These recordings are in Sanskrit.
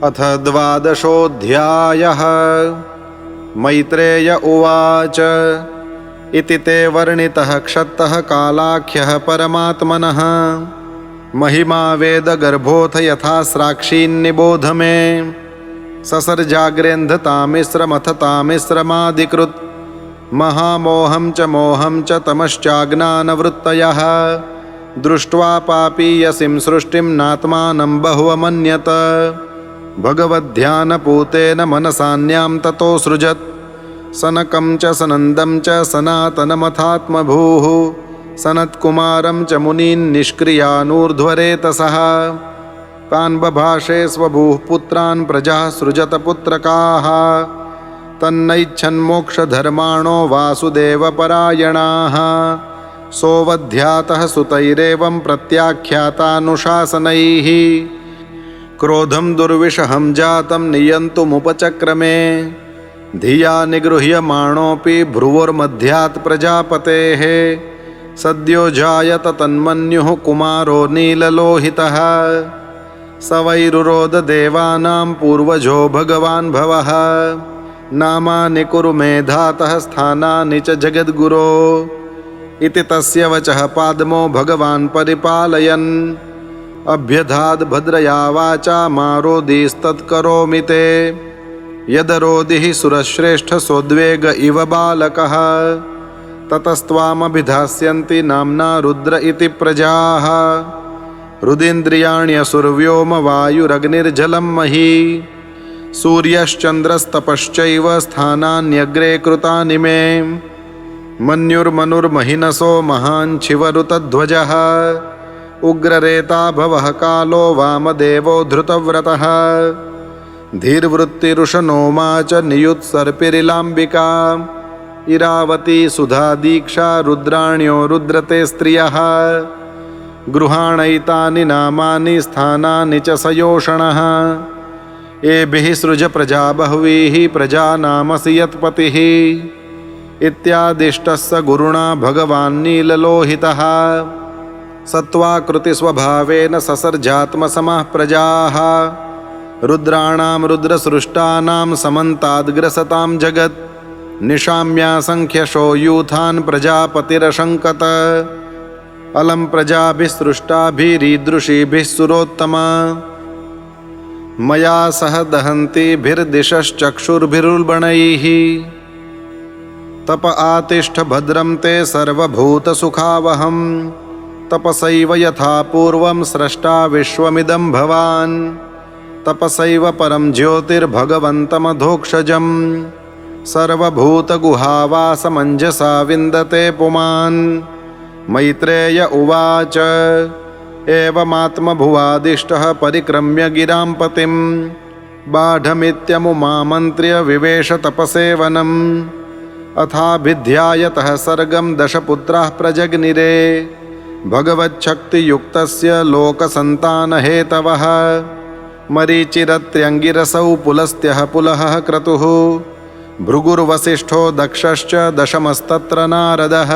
अथ द्वादशोऽध्यायः। मैत्रेय उवाच इति ते वर्णितः क्षत्तः कालाख्यः परमात्मनः महिमा वेदगर्भोऽथ यथा स्राक्षीन्निबोध मे ससर्जाग्रेन्धतामिश्रमथ तामिश्रमादिकृत् महामोहं च मोहं च तमश्चाज्ञानवृत्तयः दृष्ट्वा पापीयसीं सृष्टिं नात्मानं बहुवमन्यत भगवद्ध्यानपूतेन मनसान्यां ततो सृजत् सनकं च सनन्दं च सनातनमथात्मभूः सनत्कुमारं च मुनीन् निष्क्रियानूर्ध्वरेतसः तान् बभाषे स्वभूः पुत्रान् प्रजाः सृजत पुत्रकाः तन्नैच्छन्मोक्षधर्माणो वासुदेवपरायणाः सोऽवध्यातः सुतैरेवं प्रत्याख्यातानुशासनैः क्रोधं दुर्विषहं जातं नियन्तुमुपचक्रमे धिया निगृह्यमाणोऽपि भ्रुवोर्मध्यात् प्रजापतेः सद्यो जायत तन्मन्युः कुमारो नीललोहितः स वैरुरोध देवानां पूर्वजो भगवान् भवः नामानि कुरु मेधातः स्थानानि च जगद्गुरो इति तस्य वचः पाद्मो भगवान् परिपालयन् अभ्यधाद् भद्रया वाचा मारोदीस्तत्करोमि ते यदरोदिः सुरश्रेष्ठ सोद्वेग इव बालकः ततस्त्वामभिधास्यन्ति नाम्ना रुद्र इति प्रजाः रुदिन्द्रियाण्यसुर्व्योम वायुरग्निर्जलं मही सूर्यश्चन्द्रस्तपश्चैव स्थानान्यग्रे कृतानि मे मन्युर्मनुर्महिनसो महाञ्छिवरुतध्वजः उग्ररेता भवः कालो वामदेवो धृतव्रतः धीर्वृत्तिरुशनो मा च नियुत्सर्पिरिलाम्बिका इरावती सुधा दीक्षा रुद्राण्यो रुद्रते स्त्रियः गृहाणैतानि नामानि स्थानानि च सयोषणः एभिः सृज प्रजा बह्वीः प्रजानामसि यत्पतिः इत्यादिष्टः स गुरुणा भगवान् नीललोहितः सत्त्वाकृतिस्वभावेन ससर्जात्मसमः प्रजाः रुद्राणां रुद्रसृष्टानां समन्ताद्ग्रसतां जगत् निशाम्यासङ्ख्यशो यूथान् प्रजापतिरशङ्कत अलं प्रजाभिः सृष्टाभिरीदृशीभिः सुरोत्तमा मया सह दहन्तीभिर्दिशश्चक्षुर्भिरुल्बणैः तप आतिष्ठ भद्रं ते सर्वभूतसुखावहम् तपसैव यथा पूर्वं स्रष्टा विश्वमिदं भवान् तपसैव परं ज्योतिर्भगवन्तमधोक्षजं सर्वभूतगुहावासमञ्जसा विन्दते पुमान् मैत्रेय उवाच एवमात्मभुवादिष्टः परिक्रम्य गिरां पतिं बाढमित्यमुमामन्त्र्य विवेश तपसेवनम् अथाभिध्यायतः सर्गं दशपुत्राः प्रजग्निरे भगवच्छक्तियुक्तस्य लोकसन्तानहेतवः मरीचिरत्र्यङ्गिरसौ पुलस्त्यः पुलहः क्रतुः भृगुर्वसिष्ठो दक्षश्च दशमस्तत्र नारदः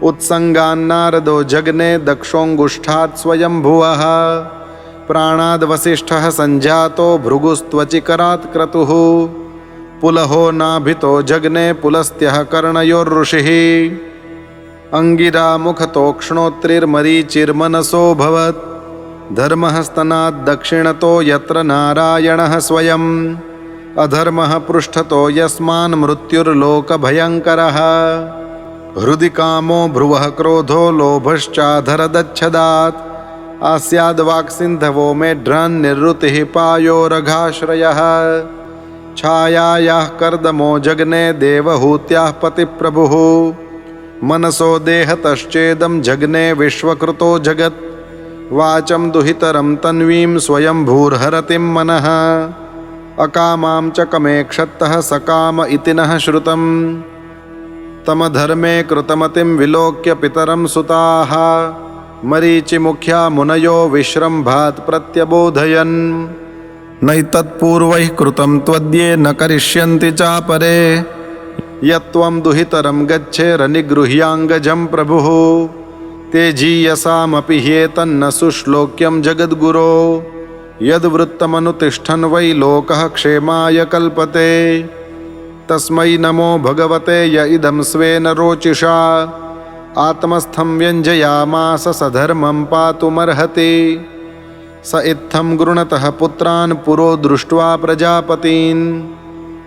उत्सङ्गान्नारदो जग्ने दक्षोऽङ्गुष्ठात् स्वयंभुवः प्राणाद्वसिष्ठः सञ्जातो भृगुस्त्वचिकरात् क्रतुः पुलहो नाभितो जग्ने पुलस्त्यः कर्णयोर्ऋषिः अङ्गिरामुखतोक्ष्णोत्रिर्मरीचिर्मनसोऽभवत् धर्मः स्तनाद्दक्षिणतो यत्र नारायणः स्वयम् अधर्मः पृष्ठतो यस्मान् मृत्युर्लोकभयङ्करः हृदि कामो भ्रुवः क्रोधो लोभश्चाधरदच्छदात् आस्याद्वाक्सिन्धवो मेढ्रान्निर्वृतिः पायोरघाश्रयः छायायाः कर्दमो जग्ने देवहूत्याः पतिप्रभुः मनसो देहतश्चेदं जग्ने विश्वकृतो जगत् वाचं दुहितरं तन्वीं स्वयंभूर्हरतिं मनः अकामां च कमेक्षत्तः सकाम इति नः श्रुतं तमधर्मे कृतमतिं विलोक्य पितरं सुताः मरीचिमुख्या मुनयो विश्रम्भात् प्रत्यबोधयन् नैतत्पूर्वैः कृतं त्वद्ये न करिष्यन्ति चापरे यत्त्वं दुहितरं गच्छेरनिगृह्याङ्गजं प्रभुः तेजीयसामपि ह्येतन्न सुश्लोक्यं जगद्गुरो यद्वृत्तमनुतिष्ठन् वै लोकः क्षेमाय कल्पते। तस्मै नमो भगवते य इदं स्वेन रोचिषा आत्मस्थं व्यञ्जयामास स धर्मं पातुमर्हति। स इत्थं गृणतः पुत्रान् पुरो दृष्ट्वा प्रजापतीन्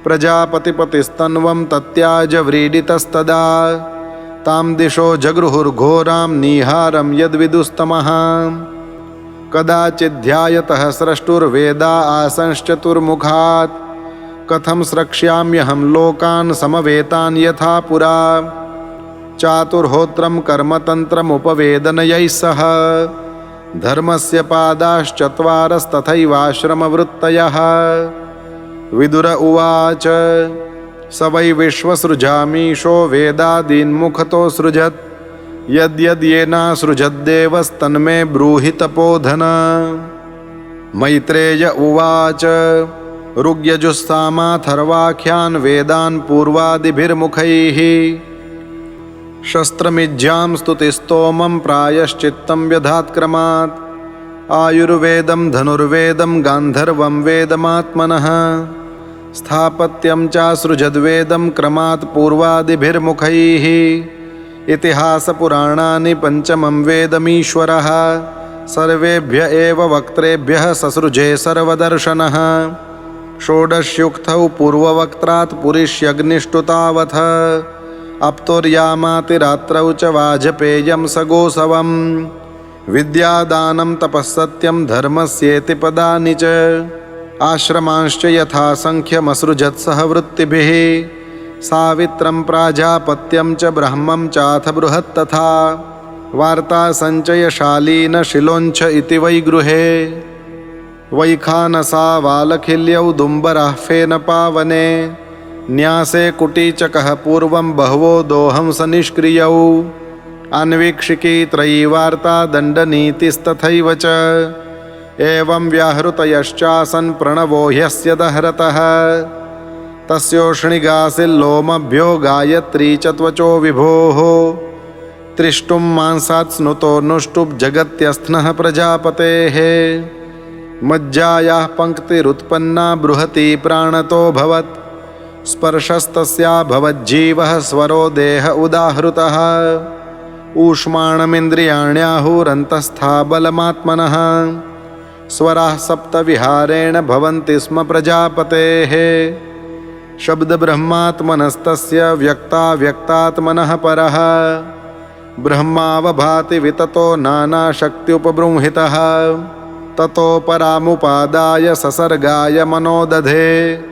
प्रजापतिपतिस्तन्वं तत्याज व्रीडितस्तदा तां दिशो जगृहुर्घोरां निहारं यद्विदुस्तमः। कदाचिध्यायतः स्रष्टुर्वेदा आसंश्चतुर्मुखात् कथं स्रक्ष्याम्यहं लोकान् समवेतान् यथा पुरा। चातुर्होत्रं कर्मतन्त्रमुपवेदनयैः सह धर्मस्य पादाश्चत्वारस्तथैवाश्रमवृत्तयः। विदुर उवाच स वै विश्वसृजामीशो वेदादीन्मुखतो सृजत् यद्यद्येनासृजद्देवस्तन्मे ब्रूहि तपोधन। मैत्रेय उवाच ऋग्यजुस्सामाथर्वाख्यान् वेदान् पूर्वादिभिर्मुखैः शस्त्रमिज्यां स्तुतिस्तोमं प्रायश्चित्तं व्यधात्क्रमात्। आयुर्वेदं धनुर्वेदं गान्धर्वं वेदमात्मनः स्थापत्यं चासृजद्वेदं क्रमात् पूर्वादिभिर्मुखैः। इतिहासपुराणानि पञ्चमं वेदमीश्वरः सर्वेभ्य एव वक्त्रेभ्यः ससृजे सर्वदर्शनः। षोडशयुक्तौ पूर्ववक्त्रात् पुरिष्यग्निष्टुतावथ अप्तोर्यामातिरात्रौ च वाजपेयं सगोसवं। विद्यादानं तपःसत्यं धर्मस्येति पदानि च आश्रमांश्च यथासङ्ख्यमसृजत्सह वृत्तिभिः। सावित्रं प्राजापत्यं च ब्रह्मं चाथ बृहत्तथा वार्तासञ्चयशालीनशिलोञ्च इति वै गृहे। वैखानसा वालखिल्यौ दुम्बरः फेनपावने न्यासे कुटीचकः पूर्वं बहवो दोहंस निष्क्रियौ। अन्वीक्षिकी त्रयीवार्ता दण्डनीतिस्तथैव च एवं व्याहृतयश्चासन् प्रणवो ह्यस्य दहरतः। तस्योष्णिगासिल्लोमभ्यो गायत्री च त्वचो विभोः त्रिष्टुं मांसात् स्नुतो नुष्टुप्जगत्यस्नः प्रजापतेः। मज्जायाः पङ्क्तिरुत्पन्ना बृहती प्राणतो भवत् स्पर्शस्तस्या भवज्जीवः स्वरो देह उदाहृतः। ऊष्माणमिन्द्रियाण्याहुरन्तस्था बलमात्मनः स्वराः सप्तविहारेण भवन्ति स्म प्रजापतेः। शब्दब्रह्मात्मनस्तस्य व्यक्ताव्यक्तात्मनः परः ब्रह्मावभाति विततो नानाशक्त्युपबृंहितः। ततो परामुपादाय ससर्गाय मनो दधे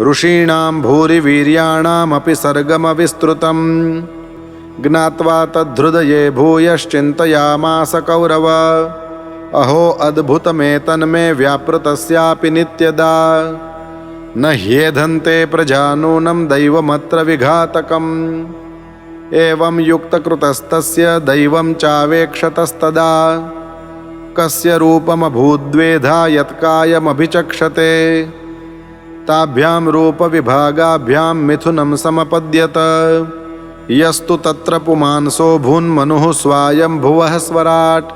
ऋषीणां भूरिवीर्याणामपि सर्गमविस्तृतम्। ज्ञात्वा तद्धृदये भूयश्चिन्तयामास कौरव अहो अद्भुतमेतन्मे व्यापृतस्यापि नित्यदा। न ह्येधन्ते प्रजानूनं दैवमत्र विघातकम्। एवं युक्तकृतस्तस्य दैवं चावेक्षतस्तदा कस्य रूपमभूद्वेधा यत्कायमभिचक्षते। ताभ्यां रूपविभागाभ्यां मिथुनं समपद्यत यस्तु तत्र पुमांसो भून्मनुः स्वायम्भुवः स्वराट्।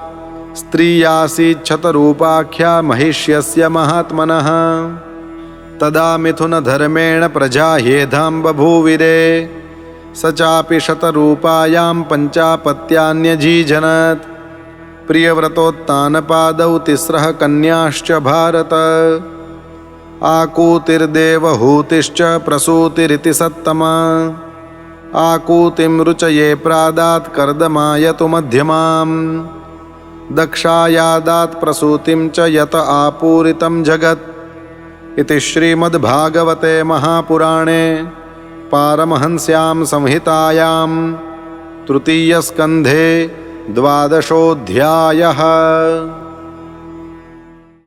स्त्रियासीच्छतरूपाख्या महिष्यस्य महात्मनः तदा मिथुनधर्मेण प्रजा ह्येधां बभूविरे। स चापि शतरूपायां पञ्चापत्यान्यजीजनत् प्रियव्रतोत्तानपादौ तिस्रः कन्याश्च भारत। आकूतिर्देवहूतिश्च प्रसूतिरिति सत्तमा। आकूतिं रुचये प्रादात् कर्दमायतु मध्यमाम्। दक्षायादात् प्रसूतिं च यत आपूरितं जगत्। इति श्रीमद्भागवते महापुराणे पारमहंस्यां संहितायां तृतीयस्कन्धे 12 अध्यायः।